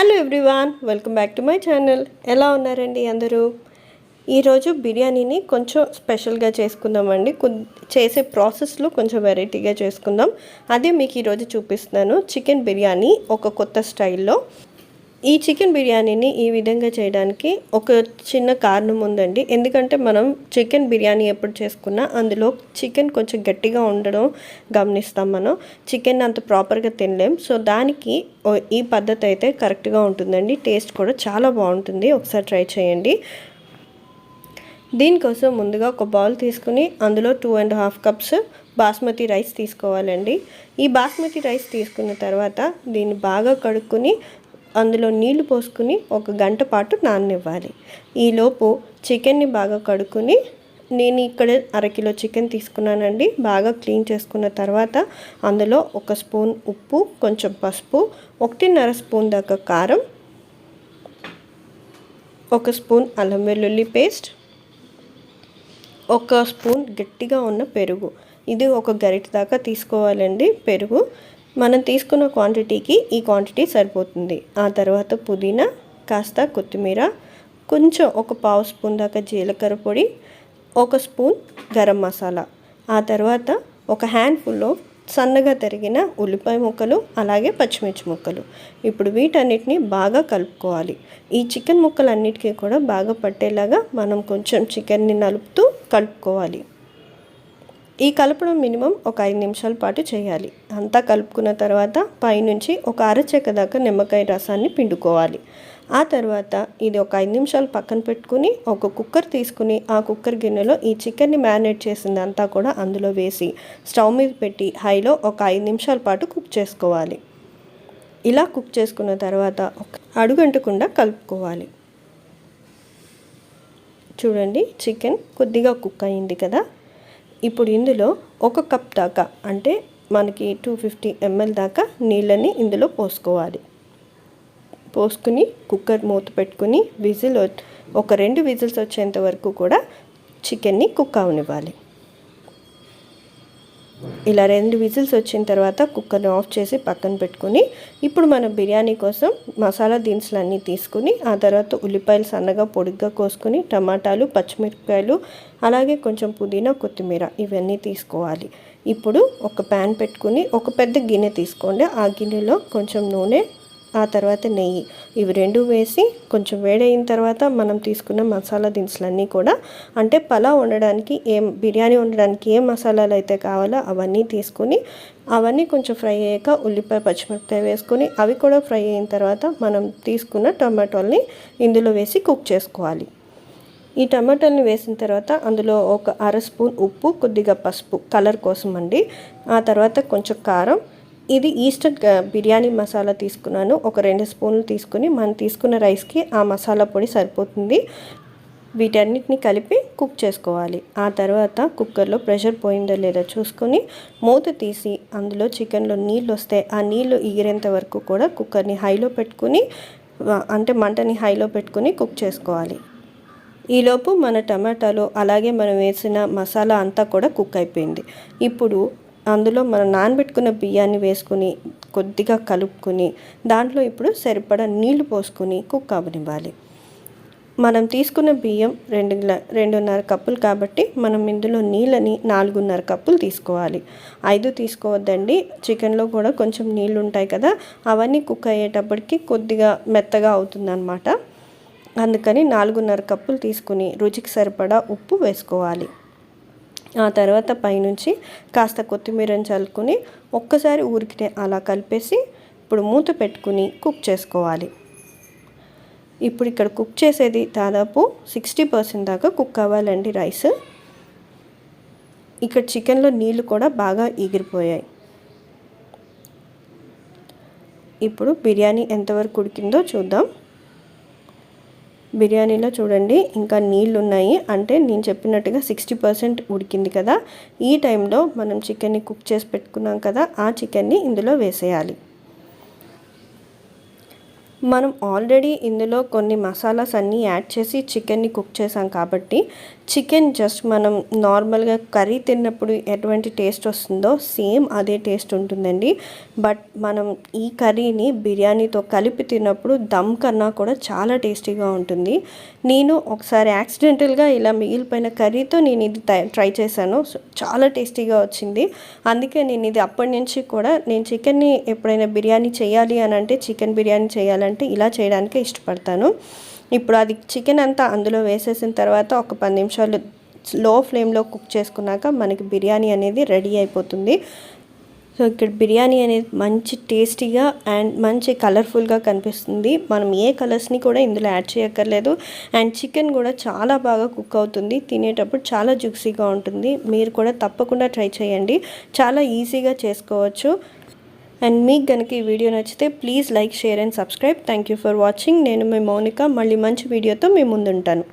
Hello everyone, welcome back to my channel. ఎలా ఉన్నారండి అందరూ? ఈరోజు బిర్యానీని కొంచెం స్పెషల్గా చేసుకుందామండి. చేసే ప్రాసెస్లో కొంచెం వెరైటీగా చేసుకుందాం. అదే మీకు ఈరోజు చూపిస్తున్నాను. చికెన్ బిర్యానీ ఒక కొత్త స్టైల్లో. ఈ చికెన్ బిర్యానీని ఈ విధంగా చేయడానికి ఒక చిన్న కారణం ఉందండి. ఎందుకంటే మనం చికెన్ బిర్యానీ ఎప్పుడు చేసుకున్నా అందులో చికెన్ కొంచెం గట్టిగా ఉండడం గమనిస్తాం. మనం చికెన్ అంత ప్రాపర్గా తినలేం. సో దానికి ఈ పద్ధతి అయితే కరెక్ట్గా ఉంటుందండి. టేస్ట్ కూడా చాలా బాగుంటుంది. ఒకసారి ట్రై చేయండి. దీనికోసం ముందుగా ఒక బౌల్ తీసుకుని అందులో 2.5 కప్స్ బాస్మతి రైస్ తీసుకోవాలండి. ఈ బాస్మతి రైస్ తీసుకున్న తర్వాత దీన్ని బాగా కడుక్కొని అందులో నీళ్లు పోసుకుని 1 గంట పాటు నాననివ్వాలి. ఈలోపు చికెన్ని బాగా కడుక్కొని, నేను ఇక్కడ 1/2 కిలో చికెన్ తీసుకున్నానండి. బాగా క్లీన్ చేసుకున్న తర్వాత అందులో 1 స్పూన్ ఉప్పు, కొంచెం పసుపు, 1.5 స్పూన్ దాకా కారం, 1 స్పూన్ అల్లం వెల్లుల్లి పేస్ట్, 1 స్పూన్ గట్టిగా ఉన్న పెరుగు. ఇది 1 గరిటె దాకా తీసుకోవాలండి. పెరుగు మనం తీసుకున్న క్వాంటిటీకి ఈ క్వాంటిటీ సరిపోతుంది. ఆ తర్వాత పుదీనా, కాస్త కొత్తిమీర, కొంచెం 1/2 స్పూన్ దాకా జీలకర్ర పొడి, 1 స్పూన్ గరం మసాలా, ఆ తర్వాత 1 హ్యాండ్ఫుల్ సన్నగా తరిగిన ఉల్లిపాయ ముక్కలు, అలాగే పచ్చిమిర్చి ముక్కలు. ఇప్పుడు వీటన్నిటిని బాగా కలుపుకోవాలి. ఈ చికెన్ ముక్కలన్నిటికీ కూడా బాగా పట్టేలాగా మనం కొంచెం చికెన్ని నలుపుతూ కలుపుకోవాలి. ఈ కలపడం మినిమం ఒక 5 నిమిషాల పాటు చేయాలి. అంతా కలుపుకున్న తర్వాత పైనుంచి 1 అరచెక్క దాకా నిమ్మకాయ రసాన్ని పిండుకోవాలి. ఆ తర్వాత ఇది ఒక 5 నిమిషాలు పక్కన పెట్టుకుని ఒక కుక్కర్ తీసుకుని ఆ కుక్కర్ గిన్నెలో ఈ చికెన్ని మ్యారినేట్ చేసిందంతా కూడా అందులో వేసి స్టవ్ మీద పెట్టి హైలో ఒక 5 నిమిషాల పాటు కుక్ చేసుకోవాలి. ఇలా కుక్ చేసుకున్న తర్వాత అడుగంటకుండా కలుపుకోవాలి. చూడండి, చికెన్ కొద్దిగా కుక్ అయింది కదా. ఇప్పుడు ఇందులో 1 కప్ దాకా, అంటే మనకి 250 ml దాకా నీళ్ళని ఇందులో పోసుకోవాలి. పోసుకుని కుక్కర్ మూత పెట్టుకుని ఒక 2 విజిల్స్ వచ్చేంత వరకు కూడా చికెన్ని కుక్ అవనివ్వాలి. ఇలా 2 విజిల్స్ వచ్చిన తర్వాత కుక్కర్ని ఆఫ్ చేసి పక్కన పెట్టుకుని, ఇప్పుడు మనం బిర్యానీ కోసం మసాలా దినుసులన్నీ తీసుకుని, ఆ తర్వాత ఉల్లిపాయలు సన్నగా పొడిగ్గా కోసుకుని, టమాటాలు, పచ్చిమిరపకాయలు, అలాగే కొంచెం పుదీనా, కొత్తిమీర ఇవన్నీ తీసుకోవాలి. ఇప్పుడు ఒక ప్యాన్ పెట్టుకుని ఒక పెద్ద గిన్నె తీసుకోండి. ఆ గిన్నెలో కొంచెం నూనె, ఆ తర్వాత నెయ్యి, ఇవి 2 వేసి కొంచెం వేడైన తర్వాత మనం తీసుకున్న మసాలా దినుసులన్నీ కూడా, అంటే పలావ్ వండడానికి బిర్యానీ వండడానికి ఏ మసాలాలు అయితే కావాలో అవన్నీ తీసుకుని, అవన్నీ కొంచెం ఫ్రై అయ్యాక ఉల్లిపాయ, పచ్చిమిరపకాయ వేసుకొని అవి కూడా ఫ్రై అయిన తర్వాత మనం తీసుకున్న టమాటోల్ని ఇందులో వేసి కుక్ చేసుకోవాలి. ఈ టమాటాలని వేసిన తర్వాత అందులో 1 అర స్పూన్ ఉప్పు, కొద్దిగా పసుపు కలర్ కోసం అండి, ఆ తర్వాత కొంచెం కారం. ఇది ఈస్టర్న్ బిర్యానీ మసాలా తీసుకున్నాను. ఒక 2 స్పూన్లు తీసుకుని మనం తీసుకున్న రైస్కి ఆ మసాలా పొడి సరిపోతుంది. వీటన్నిటిని కలిపి కుక్ చేసుకోవాలి. ఆ తర్వాత కుక్కర్లో ప్రెషర్ పోయిందో లేదో చూసుకొని మూత తీసి అందులో చికెన్లో నీళ్ళు వస్తే ఆ నీళ్ళు ఎగిరేంత వరకు కూడా కుక్కర్ని హైలో పెట్టుకుని, అంటే మంటని హైలో పెట్టుకుని కుక్ చేసుకోవాలి. ఈలోపు మన టమాటాలు, అలాగే మనం వేసిన మసాలా అంతా కూడా కుక్ అయిపోయింది. ఇప్పుడు అందులో మనం నానబెట్టుకున్న బియ్యాన్ని వేసుకుని కొద్దిగా కలుపుకొని దాంట్లో ఇప్పుడు సరిపడా నీళ్లు పోసుకొని కుక్ అవ్వనివ్వాలి. మనం తీసుకున్న బియ్యం 2.5 కప్పులు కాబట్టి మనం ఇందులో నీళ్ళని 4.5 కప్పులు తీసుకోవాలి. 5 తీసుకోవద్దండి. చికెన్లో కూడా కొంచెం నీళ్ళు ఉంటాయి కదా, అవన్నీ కుక్ అయ్యేటప్పటికి కొద్దిగా మెత్తగా అవుతుందన్నమాట. అందుకని 4.5 కప్పులు తీసుకుని రుచికి సరిపడా ఉప్పు వేసుకోవాలి. ఆ తర్వాత పైనుంచి కాస్త కొత్తిమీరని చల్లుకొని ఒక్కసారి ఊరికినే అలా కలిపేసి ఇప్పుడు మూత పెట్టుకుని కుక్ చేసుకోవాలి. ఇప్పుడు ఇక్కడ కుక్ చేసేది దాదాపు 60% దాకా కుక్ అవ్వాలండి రైస్. ఇక్కడ చికెన్లో నీళ్ళు కూడా బాగా ఎగిరిపోయాయి. ఇప్పుడు బిర్యానీ ఎంతవరకు ఉడికిందో చూద్దాం. బిర్యానీలో చూడండి ఇంకా నీళ్ళు ఉన్నాయి, అంటే నేను చెప్పినట్టుగా 60% ఉడికింది కదా. ఈ టైంలో మనం చికెన్ని కుక్ చేసి పెట్టుకున్నాం కదా, ఆ చికెన్ని ఇందులో వేసేయాలి. మనం ఆల్రెడీ ఇందులో కొన్ని మసాలాస్ అన్నీ యాడ్ చేసి చికెన్ని కుక్ చేసాం కాబట్టి చికెన్ జస్ట్ మనం నార్మల్గా కర్రీ తిన్నప్పుడు ఎటువంటి టేస్ట్ వస్తుందో సేమ్ అదే టేస్ట్ ఉంటుందండి. బట్ మనం ఈ కర్రీని బిర్యానీతో కలిపి తిన్నప్పుడు దమ్ కన్నా కూడా చాలా టేస్టీగా ఉంటుంది. నేను ఒకసారి యాక్సిడెంటల్గా ఇలా మిగిలిపోయిన కర్రీతో నేను ఇది ట్రై చేశాను. చాలా టేస్టీగా వచ్చింది. అందుకే నేను ఇది అప్పటి నుంచి కూడా నేను చికెన్ని ఎప్పుడైనా బిర్యానీ చేయాలి అని అంటే చికెన్ బిర్యానీ చేయాలంటే ఇలా చేయడానికే ఇష్టపడతాను. ఇప్పుడు అది చికెన్ అంతా అందులో వేసేసిన తర్వాత ఒక 10 నిమిషాలు లో ఫ్లేమ్లో కుక్ చేసుకున్నాక మనకి బిర్యానీ అనేది రెడీ అయిపోతుంది. సో ఇక్కడ బిర్యానీ అనేది మంచి టేస్టీగా అండ్ మంచి కలర్ఫుల్గా కనిపిస్తుంది. మనం ఏ కలర్స్ని కూడా ఇందులో యాడ్ చేయక్కర్లేదు. అండ్ చికెన్ కూడా చాలా బాగా కుక్ అవుతుంది. తినేటప్పుడు చాలా జ్యూసీగా ఉంటుంది. మీరు కూడా తప్పకుండా ట్రై చేయండి. చాలా ఈజీగా చేసుకోవచ్చు. అండ్ మీకు కనుక ఈ వీడియో నచ్చితే please like, share and subscribe. Thank you for watching. నేను మీ మౌనిక. మళ్ళీ మంచి వీడియోతో మీ ముందుంటాను.